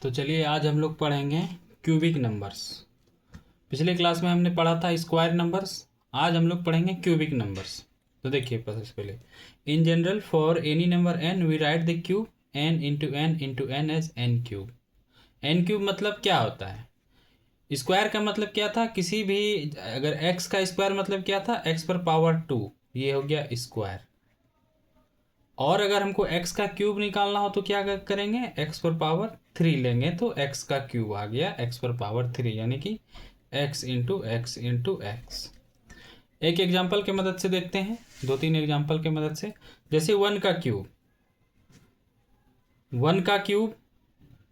तो चलिए आज हम लोग पढ़ेंगे क्यूबिक नंबर्स। पिछले क्लास में हमने पढ़ा था स्क्वायर नंबर्स, आज हम लोग पढ़ेंगे क्यूबिक नंबर्स। तो देखिए सबसे पहले, in general for any number n we write the cube n into n as n cube. n cube मतलब क्या होता है? स्क्वायर का मतलब क्या था? किसी भी अगर x का स्क्वायर मतलब क्या था? x पर पावर 2, ये हो गया स्क्वायर। और अगर हमको x का क्यूब निकालना हो तो क्या करेंगे? x पर पावर 3 लेंगे तो x का क्यूब आ गया x पर पावर 3, यानी कि x into x into x. एक एग्जाम्पल के मदद से देखते हैं, 2-3 एग्जाम्पल के मदद से। जैसे 1 का क्यूब, 1 का क्यूब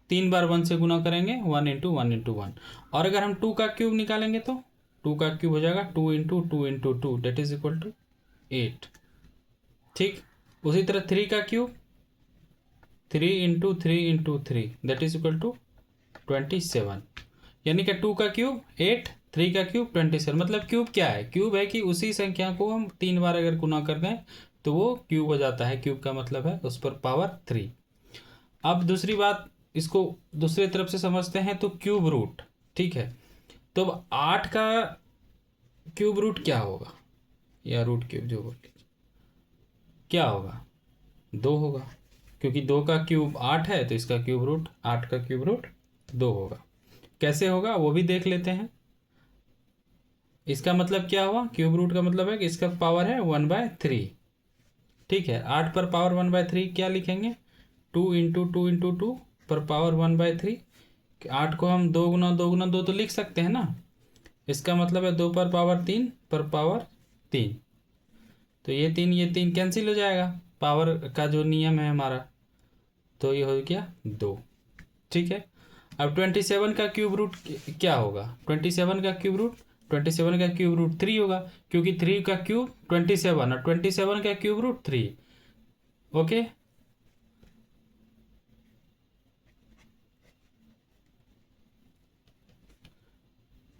3 बार 1 से गुना करेंगे, 1 इंटू 1 इंटू 1। और अगर हम 2 का क्यूब निकालेंगे तो 2 का क्यूब हो जाएगा 2 into 2 into 2, that is equal to 8। ठीक, उसी तरह 3 का cube 3 into 3 into 3, that is equal to 27। यानी कि 2 का क्यूब 8, 3 का क्यूब 27। मतलब क्यूब क्या है? क्यूब है कि उसी संख्या को हम 3 बार अगर गुना कर दें तो वो क्यूब हो जाता है। क्यूब का मतलब है उस पर पावर 3। अब दूसरी बात, इसको दूसरे तरफ से समझते हैं तो क्यूब रूट। ठीक है, तो अब 8 का क्यूब रूट क्या होगा, या रूट क्यूब जो बोल लीजिए, क्या होगा? 2 होगा, क्योंकि 2 का क्यूब 8 है तो इसका क्यूब रूट 8 का क्यूब रूट 2 होगा। कैसे होगा वो भी देख लेते हैं। इसका मतलब क्या हुआ? क्यूब रूट का मतलब है कि इसका पावर है 1/3। ठीक है, 8 पर पावर 1/3 क्या लिखेंगे? 2 इंटू 2 इंटू 2 पर पावर 1/3। 8 को हम 2 गुना 2 गुना 2 तो लिख सकते हैं ना। इसका मतलब है 2 पर पावर 3 पर पावर 3। तो ये 3 कैंसिल हो जाएगा, पावर का जो नियम है हमारा, तो ये हो गया 2। ठीक है, अब 27 का क्यूब रूट क्या होगा? 27 का क्यूब रूट 27 का क्यूब रूट 3 होगा, क्योंकि 3 का क्यूब 27 और 27 का क्यूब रूट 3। ओके,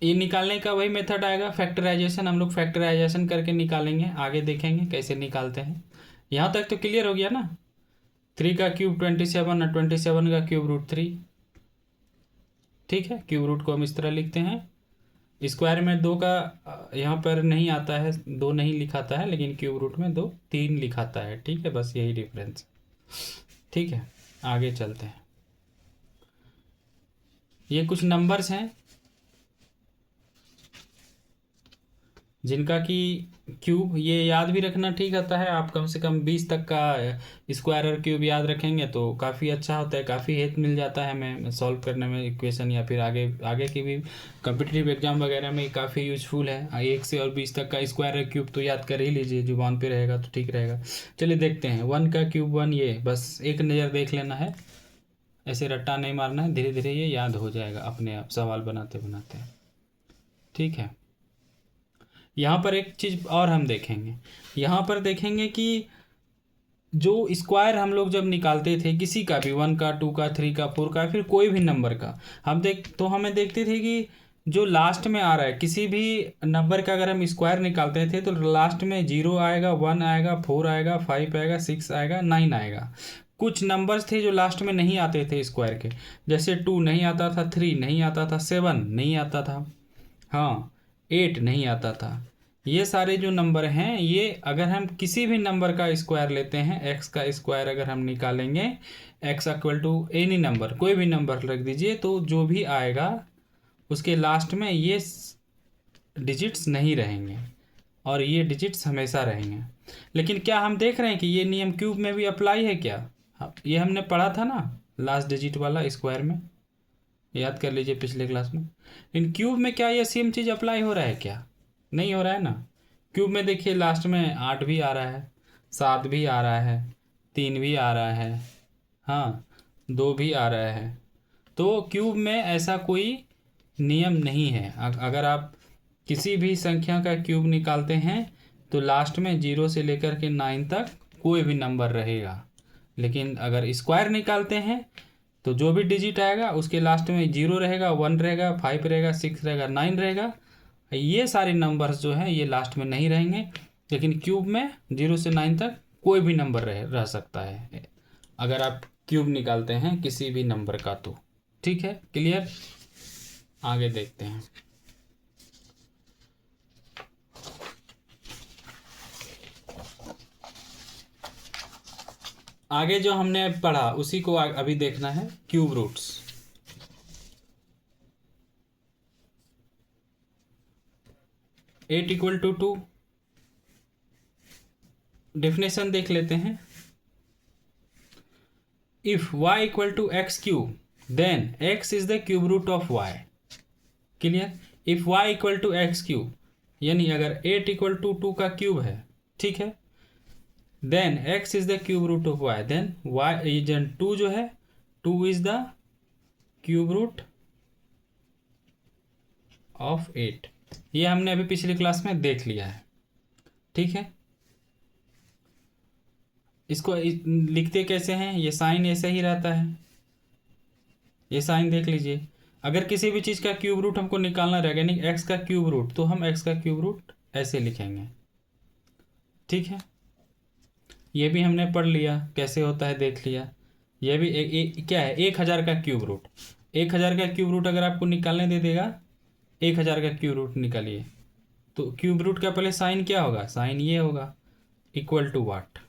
ये निकालने का वही मेथड आएगा, फैक्टराइजेशन। हम लोग फैक्टराइजेशन करके निकालेंगे, आगे देखेंगे कैसे निकालते हैं। यहाँ तक तो क्लियर हो गया ना। 3 का क्यूब 27 और 27 का क्यूब रूट 3। ठीक है, क्यूब रूट को हम इस तरह लिखते हैं। स्क्वायर में 2 का यहाँ पर नहीं आता है, 2 नहीं लिखाता है, लेकिन क्यूब रूट में 2 3 लिखाता है। ठीक है, बस यही डिफरेंस। ठीक है, आगे चलते हैं। ये कुछ नंबर्स हैं जिनका कि क्यूब ये याद भी रखना ठीक होता है। आप कम से कम 20 तक का स्क्वायर और क्यूब याद रखेंगे तो काफ़ी अच्छा होता है, काफ़ी हेल्प मिल जाता है हमें सॉल्व करने में इक्वेशन, या फिर आगे आगे की भी कॉम्पिटिटिव एग्जाम वगैरह में काफ़ी यूजफुल है। 1 से और 20 तक का स्क्वायर और क्यूब तो याद कर ही लीजिए, जुबान पे रहेगा तो ठीक रहेगा। चलिए देखते हैं। 1 का क्यूब 1, ये बस एक नज़र देख लेना है, ऐसे रट्टा नहीं मारना है, धीरे धीरे ये याद हो जाएगा अपने आप सवाल बनाते बनाते। ठीक है, यहाँ पर एक चीज़ और हम देखेंगे। यहाँ पर देखेंगे कि जो स्क्वायर हम लोग जब निकालते थे किसी का भी, 1 का 2 का 3 का 4 का, फिर कोई भी नंबर का, हमें देखते थे कि जो लास्ट में आ रहा है किसी भी नंबर का, अगर हम स्क्वायर निकालते थे तो लास्ट में 0 आएगा, 1 आएगा, 4 आएगा, 5 आएगा, 6 आएगा, 9 आएगा। कुछ नंबर्स थे जो लास्ट में नहीं आते थे स्क्वायर के, जैसे 2 नहीं आता था, 3 नहीं आता था, 7 नहीं आता था, हाँ 8 नहीं आता था। ये सारे जो नंबर हैं, ये अगर हम किसी भी नंबर का स्क्वायर लेते हैं, एक्स का स्क्वायर अगर हम निकालेंगे, x equal to any number, कोई भी नंबर रख दीजिए, तो जो भी आएगा उसके लास्ट में ये डिजिट्स नहीं रहेंगे और ये डिजिट्स हमेशा रहेंगे। लेकिन क्या हम देख रहे हैं कि ये नियम क्यूब में भी अप्लाई है क्या? ये हमने पढ़ा था ना लास्ट डिजिट वाला स्क्वायर में, याद कर लीजिए पिछले क्लास में। इन क्यूब में क्या ये सेम चीज़ अप्लाई हो रहा है क्या? नहीं हो रहा है ना। क्यूब में देखिए लास्ट में 8 भी आ रहा है, 7 भी आ रहा है, 3 भी आ रहा है, हाँ 2 भी आ रहा है। तो क्यूब में ऐसा कोई नियम नहीं है। अगर आप किसी भी संख्या का क्यूब निकालते हैं तो लास्ट में 0 से लेकर के 9 तक कोई भी नंबर रहेगा। लेकिन अगर स्क्वायर निकालते हैं तो जो भी डिजिट आएगा उसके लास्ट में 0 रहेगा, 1 रहेगा, 5 रहेगा, 6 रहेगा, 9 रहेगा। ये सारे नंबर्स जो हैं ये लास्ट में नहीं रहेंगे, लेकिन क्यूब में 0 से 9 तक कोई भी नंबर रह सकता है अगर आप क्यूब निकालते हैं किसी भी नंबर का। तो ठीक है, क्लियर। आगे देखते हैं। आगे जो हमने पढ़ा उसी को अभी देखना है, cube roots. 8 equal to 2, definition देख लेते हैं। If y equal to x cube then x is the cube root of y। Clear. If y equal to x cube, यानी अगर 8 इक्वल टू 2 का क्यूब है, ठीक है, then x is the cube root of y, then y 2 जो है 2 is the cube root of 8। ये हमने अभी पिछली क्लास में देख लिया है, ठीक है। इसको लिखते कैसे हैं, ये साइन ऐसे ही रहता है, ये साइन देख लीजिए। अगर किसी भी चीज़ का क्यूब रूट हमको निकालना रहेगा, यानी एक्स का क्यूब रूट, तो हम एक्स का क्यूब रूट ऐसे लिखेंगे, ठीक है। ये भी हमने पढ़ लिया कैसे होता है, देख लिया। ये भी क्या है, 1000 का क्यूब रूट। 1000 का क्यूब रूट अगर आपको निकालने दे देगा, 1000 का क्यूब रूट निकालिए, तो क्यूब रूट का पहले साइन क्या होगा, साइन ये होगा, इक्वल टू वाट।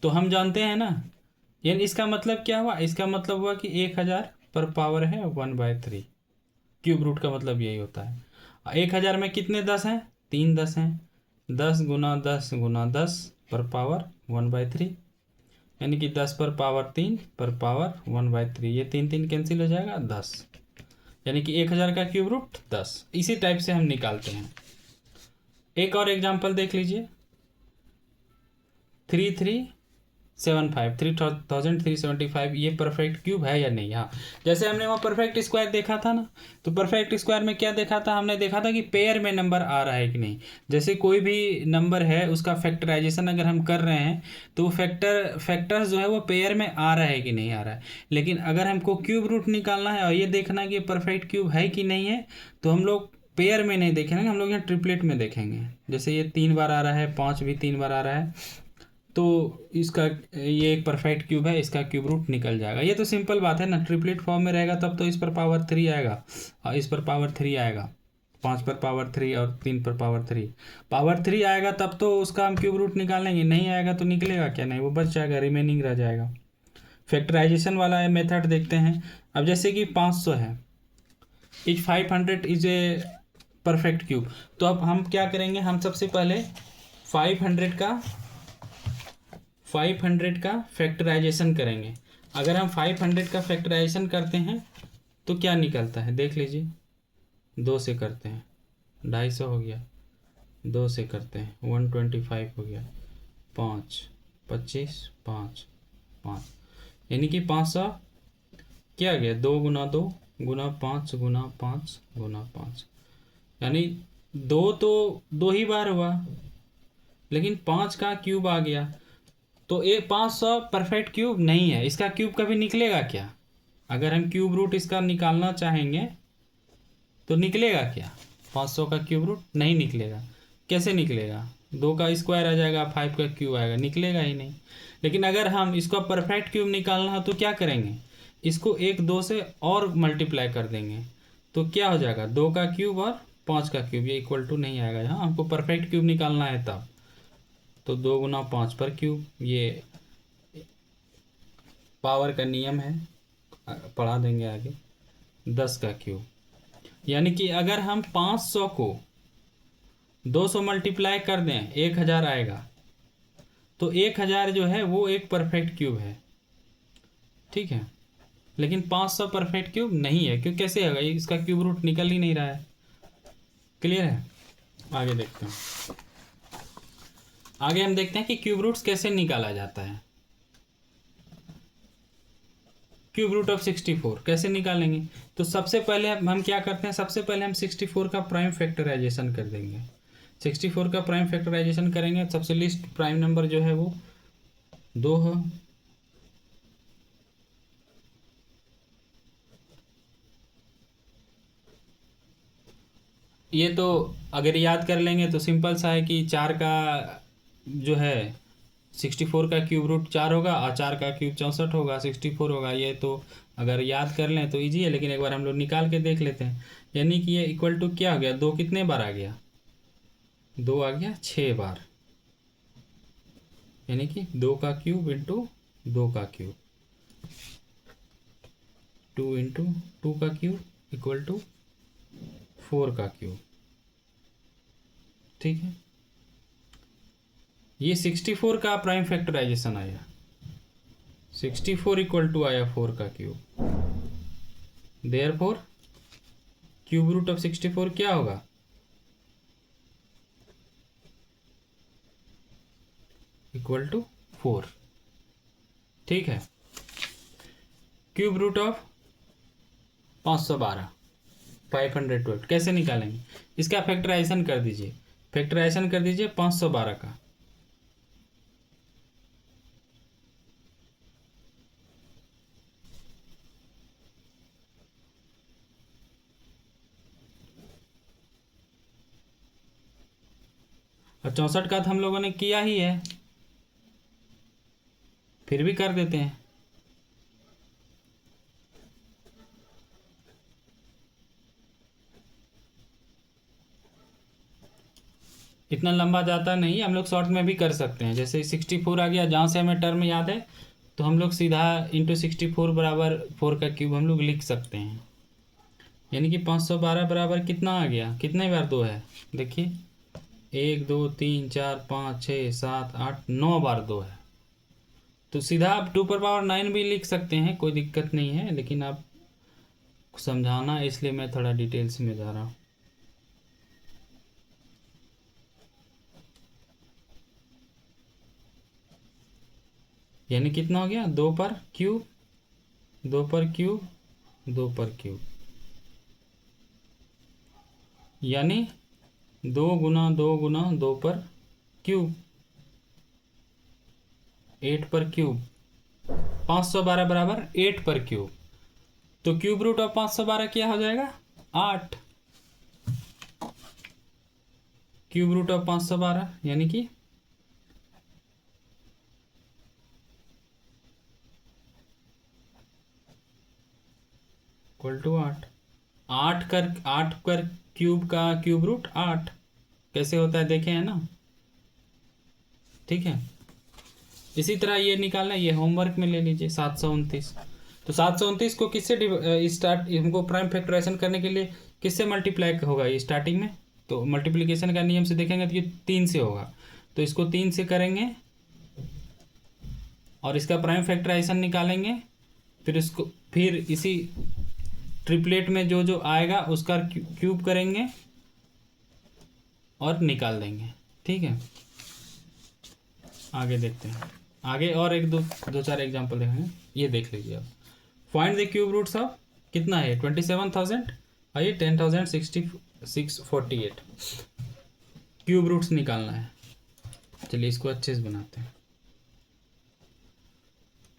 तो हम जानते हैं ना, यानी इसका मतलब क्या हुआ, इसका मतलब हुआ कि 1000 पर पावर है 1/3। क्यूब रूट का मतलब यही होता है। 1000 में कितने 10 हैं, 3 10 हैं, 10 गुना 10 गुना 10 पर पावर 1/3, यानी कि 10 पर पावर 3 पर पावर 1/3। ये 3 3 कैंसिल हो जाएगा, 10, यानी कि 1000 का क्यूब रूट 10। इसी टाइप से हम निकालते हैं। एक और एग्जांपल देख लीजिए, 3375 ये परफेक्ट क्यूब है या नहीं। हाँ, जैसे हमने वहाँ परफेक्ट स्क्वायर देखा था ना, तो परफेक्ट स्क्वायर में क्या देखा था, हमने देखा था कि पेयर में नंबर आ रहा है कि नहीं। जैसे कोई भी नंबर है, उसका फैक्टराइजेशन अगर हम कर रहे हैं, तो फैक्टर्स जो है वो पेयर में आ रहा है कि नहीं आ रहा है। लेकिन अगर हमको क्यूब रूट निकालना है और ये देखना है कि परफेक्ट क्यूब है कि नहीं है, तो हम लोग पेयर में नहीं देखेंगे, हम लोग यहाँ ट्रिपलेट में देखेंगे। जैसे ये 3 बार आ रहा है, 5 भी 3 बार आ रहा है, तो इसका ये एक परफेक्ट क्यूब है, इसका क्यूब रूट निकल जाएगा। ये तो सिंपल बात है ना, ट्रिपलेट फॉर्म में रहेगा तब तो इस पर पावर 3 आएगा और इस पर पावर 3 आएगा, 5 पर पावर 3 और 3 पर पावर 3 आएगा, तब तो उसका हम क्यूब रूट निकालेंगे। नहीं आएगा तो निकलेगा क्या, नहीं, वो बच जाएगा, रिमेनिंग रह जाएगा। फैक्टराइजेशन वाला मेथड देखते हैं। अब जैसे कि 500 है, is 500 is a perfect cube, तो अब हम क्या करेंगे, हम सबसे पहले 500 का फैक्टराइजेशन करेंगे। अगर हम 500 का फैक्टराइजेशन करते हैं तो क्या निकलता है, देख लीजिए। 2 से करते हैं 250 हो गया, 2 से करते हैं 125 हो गया, 5 25 5 5, यानी कि 500 क्या गया, 2 गुना 2 गुना 5 गुना 5 गुना 5, यानी 2 तो 2 ही बार हुआ, लेकिन 5 का क्यूब आ गया। तो ये 500 परफेक्ट क्यूब नहीं है। इसका क्यूब कभी निकलेगा क्या, अगर हम क्यूब रूट इसका निकालना चाहेंगे तो निकलेगा क्या, 500 का क्यूब रूट नहीं निकलेगा। कैसे निकलेगा, 2 का स्क्वायर आ जाएगा, 5 का क्यूब आएगा, निकलेगा ही नहीं। लेकिन अगर हम इसका परफेक्ट क्यूब निकालना है तो क्या करेंगे, इसको 1 2 से और मल्टीप्लाई कर देंगे, तो क्या हो जाएगा, 2 का क्यूब और 5 का क्यूब, ये इक्वल टू नहीं आएगा। यहाँ हमको परफेक्ट क्यूब निकालना है तब, तो 2 गुना 5 पर क्यूब, ये पावर का नियम है, पढ़ा देंगे आगे, 10 का क्यूब। यानी कि अगर हम 500 को 200 मल्टीप्लाई कर दें 1000 आएगा, तो 1000 जो है वो एक परफेक्ट क्यूब है, ठीक है। लेकिन 500 परफेक्ट क्यूब नहीं है, क्यों, कैसे होगा, इसका क्यूब रूट निकल ही नहीं रहा है। क्लियर है, आगे देखते हैं। आगे हम देखते हैं कि क्यूब रूट्स कैसे निकाला जाता है। क्यूब रूट ऑफ 64 कैसे निकालेंगे, तो सबसे पहले हम क्या करते हैं, सबसे पहले हम 64 का प्राइम फैक्टराइजेशन कर देंगे। 64 का प्राइम फैक्टराइजेशन करेंगे, सबसे लिस्ट प्राइम नंबर जो है वो 2 है, ये तो अगर याद कर लेंगे तो सिंपल सा है कि 4 का जो है 64 का क्यूब रूट 4 होगा और 4 का क्यूब 64 होगा, 64 होगा। ये तो अगर याद कर लें तो ईजी है, लेकिन एक बार हम लोग निकाल के देख लेते हैं। यानी कि ये इक्वल टू क्या हो गया, 2 कितने बार आ गया, 2 आ गया 6 बार। यानी कि 2 का क्यूब इंटू 2 का क्यूब, 2 इंटू 2 का क्यूब इक्वल टू 4 का क्यूब। ठीक है, ये 64 का प्राइम फैक्टराइजेशन आया, 64 इक्वल टू आया 4 का cube. Therefore cube root of 64 क्या होगा, इक्वल टू 4। ठीक है, क्यूब रूट ऑफ 512 512 कैसे निकालेंगे, इसका फैक्टराइजेशन कर दीजिए, फैक्टराइजेशन कर दीजिए 512 का। और 64 का तो हम लोगों ने किया ही है, फिर भी कर देते हैं। इतना लंबा जाता नहीं, हम लोग शॉर्ट में भी कर सकते हैं। जैसे 64 आ गया, जहाँ से हमें टर्म याद है तो हम लोग सीधा इंटू 64 बराबर 4 का क्यूब हम लोग लिख सकते हैं। यानी कि 512 बराबर कितना आ गया, कितने बार 2 है, देखिए 1 2 3 4 5 6 7 8 9 बार 2 है। तो सीधा आप 2 पर पावर 9 भी लिख सकते हैं, कोई दिक्कत नहीं है, लेकिन आप समझाना इसलिए मैं थोड़ा डिटेल्स में जा रहा हूँ। यानी कितना हो गया, 2 पर क्यूब 2 पर क्यूब 2 पर क्यूब, यानी 2 गुना 2 गुना 2 पर क्यूब, 8 पर क्यूब। 512 बराबर 8 पर क्यूब, तो क्यूब रूट ऑफ 512 क्या हो जाएगा, 8। क्यूब रूट ऑफ 512 यानी कि इक्वल टू 8। 8 कर क्यूब का क्यूब रूट 8 कैसे होता है देखे हैं ना। ठीक है, इसी तरह ये निकालना, ये होमवर्क में ले लीजिए 729। तो 729 को किससे स्टार्ट, हमको प्राइम फैक्टराइजेशन करने के लिए किससे मल्टीप्लाई होगा ये स्टार्टिंग में, तो मल्टीप्लिकेशन का नियम से देखेंगे तो ये 3 से होगा, तो इसको 3 से करेंगे और इसका प्राइम फैक्टराइजेशन निकालेंगे। फिर इसी ट्रिपलेट में जो जो आएगा उसका क्यूब करेंगे और निकाल देंगे। ठीक है, आगे देखते हैं, आगे और एक दो चार एग्जांपल देखेंगे। ये देख लीजिए आप, find the cube roots of कितना है 27,000 और ये 10,648 क्यूब रूट्स निकालना है। चलिए इसको अच्छे से बनाते हैं।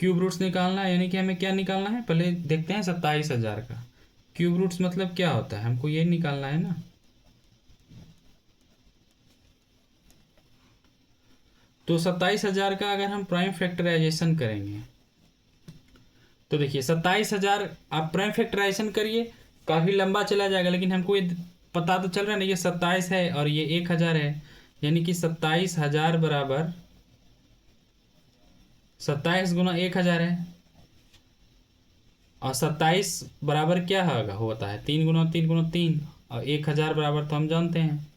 क्यूब रूट्स निकालना है, यानी कि हमें क्या निकालना है, पहले देखते हैं 27,000 का क्यूब रूट्स मतलब क्या होता है, हमको ये निकालना है ना। तो 27,000 का अगर हम प्राइम फैक्टराइजेशन करेंगे तो देखिए 27,000 आप प्राइम फैक्टराइजेशन करिए, काफ़ी लंबा चला जाएगा, लेकिन हमको ये पता तो चल रहा है ना, ये 27 है और ये 1,000 है, यानी कि 27,000 बराबर 27 गुना 1,000 है, और 27 बराबर क्या होता है 3 गुना 3 गुना 3, और 1,000 बराबर तो हम जानते हैं।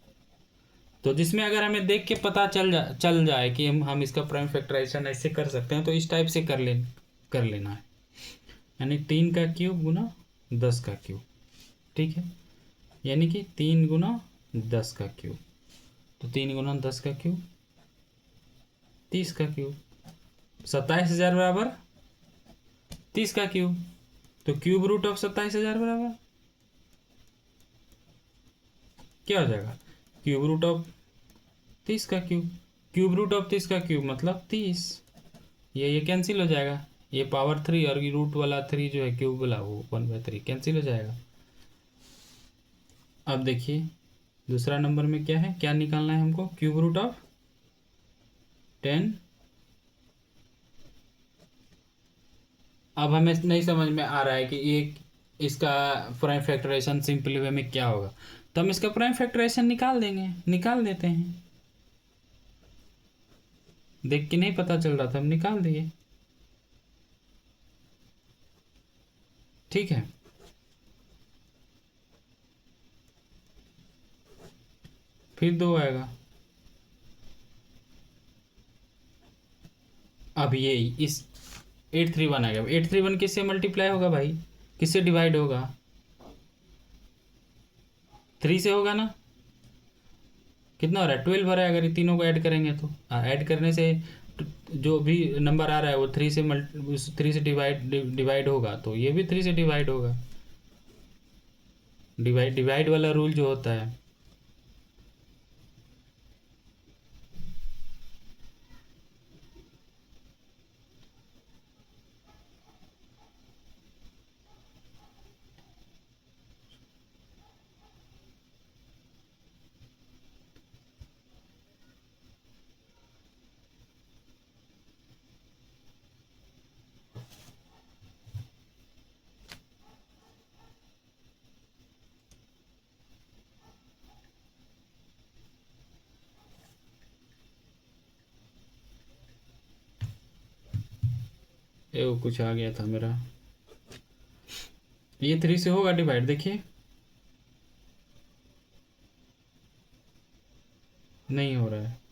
तो जिसमें अगर हमें देख के पता चल जाए कि हम इसका प्राइम फैक्टराइजेशन ऐसे कर सकते हैं, तो इस टाइप से कर लेना है, यानी 3 का क्यूब गुना 10 का क्यूब। ठीक है, यानी कि 3 गुना 10 का क्यूब, तो 3 गुना 10 का क्यूब 30 का क्यूब, 27,000 बराबर 30 का क्यूब, तो क्यूब रूट ऑफ 27,000 बराबर क्या हो जाएगा, क्यूब रूट ऑफ 30 का क्यूब। क्यूब रूट ऑफ 30 का क्यूब मतलब 30, ये कैंसिल हो जाएगा, ये पावर 3 और ये रूट वाला 3 जो है क्यूब वाला वो 1/3 कैंसिल हो जाएगा। अब देखिए दूसरा नंबर में क्या है, क्या निकालना है हमको, क्यूब रूट ऑफ 10 अब हमें नहीं समझ में आ रहा है कि ये इसका प्राइम फैक्टराइजेशन सिंपली वे में क्या होगा, तो हम इसका प्राइम फैक्टराइजेशन निकाल देंगे, निकाल देते हैं। देख के नहीं पता चल रहा था, हम निकाल दिए। ठीक है, फिर 2 आएगा। अब ये इस 831 आएगा। 831 किससे मल्टीप्लाई होगा भाई, किससे डिवाइड होगा? 3 से होगा ना। कितना हो रहा है? 12 हो रहा है। अगर ये तीनों को ऐड करेंगे तो ऐड करने से जो भी नंबर आ रहा है वो 3 से डिवाइड होगा, तो ये भी 3 से डिवाइड होगा। डिवाइड वाला रूल जो होता है। ये वो कुछ आ गया था मेरा। ये 3 से होगा डिवाइड, देखिए नहीं हो रहा है।